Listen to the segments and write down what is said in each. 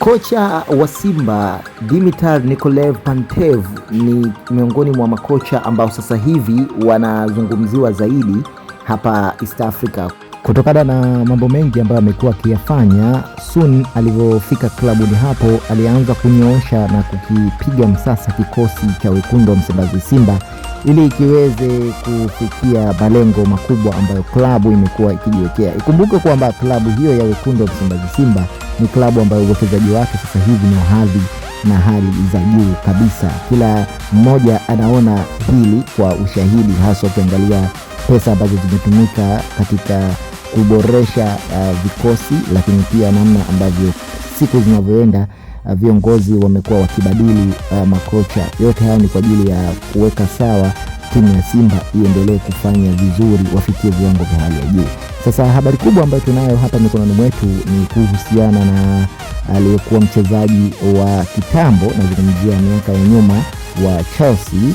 Kocha wa Simba Dimitar Nikolev Pantev ni miongoni mwa makocha ambao sasa hivi wanazungumziwa zaidi hapa East Africa kutokana na mambo mengi ambayo amekuwa akiyafanya. Sun alivyofika klabuni hapo alianza kunyoosha na kukipiga msasa kikosi cha wekundu wa Msimbazi Simba ili ikiweze kufikia malengo makubwa ambayo klabu imekuwa ikijiwekea. Ikumbuke kwamba klabu hiyo ya wekundu wa Msimbazi Simba ni klabu ambayo uwekezaji wake sasa hivi ni hadhi na hali za juu kabisa. Kila mmoja anaona hili kwa ushahidi, hasa ukiangalia pesa ambazo zimetumika katika kuboresha vikosi, lakini pia namna ambavyo siku zinavyoenda viongozi wamekuwa wakibadili makocha. Yote haya ni kwa ajili ya kuweka sawa timu ya Simba iendelee kufanya vizuri, wafikie viwango vya hali ya juu. Sasa habari kubwa ambayo tunayo hapa mikononi mwetu ni kuhusiana na aliyekuwa mchezaji wa kitambo, nazungumzia miaka ya nyuma, wa Chelsea.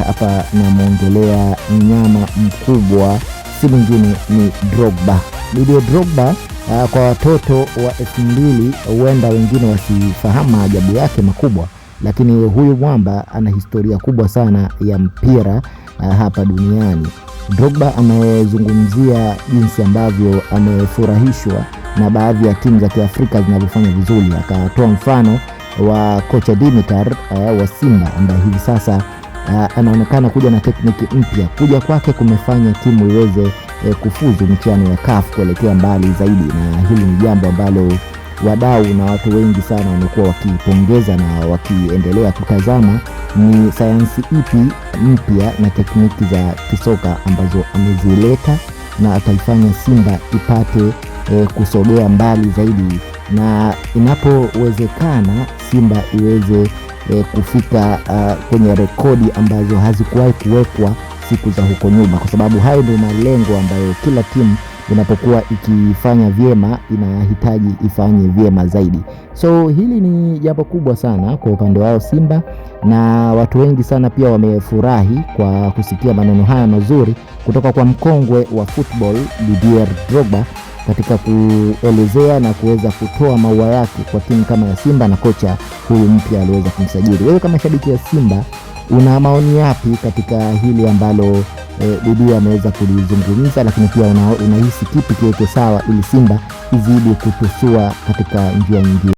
Hapa namuongelea mnyama mkubwa, si mwingine ni Drogba. Didier Drogba, kwa watoto wa 2000 huenda wengine wasifahamu maajabu yake makubwa, lakini huyu mwamba ana historia kubwa sana ya mpira hapa duniani. Drogba amezungumzia jinsi ambavyo amefurahishwa na baadhi ya timu za Kiafrika zinavyofanya vizuri. Akatoa mfano wa kocha Dimitar wa Simba ambaye hivi sasa anaonekana kuja na tekniki mpya. Kuja kwake kumefanya timu iweze kufuzu michuano ya CAF kuelekea mbali zaidi, na hili ni jambo ambalo wadau na watu wengi sana wamekuwa wakipongeza na wakiendelea kutazama ni sayansi ipi mpya na tekniki za kisoka ambazo amezileta na ataifanya Simba ipate kusogea mbali zaidi, na inapowezekana Simba iweze kufika kwenye rekodi ambazo hazikuwahi kuwekwa siku za huko nyuma, kwa sababu hayo ndio malengo ambayo kila timu inapokuwa ikifanya vyema inahitaji ifanye vyema zaidi. So hili ni jambo kubwa sana kwa upande wao Simba, na watu wengi sana pia wamefurahi kwa kusikia maneno haya mazuri kutoka kwa mkongwe wa football Didier Drogba katika kuelezea na kuweza kutoa maua yake kwa timu kama ya Simba na kocha huyu mpya aliweza kumsajili. Wewe kama shabiki ya Simba una maoni yapi katika hili ambalo Didier ameweza kulizungumza, lakini pia unahisi kipi kiweke sawa ili Simba izidi kutusua katika njia nyingine?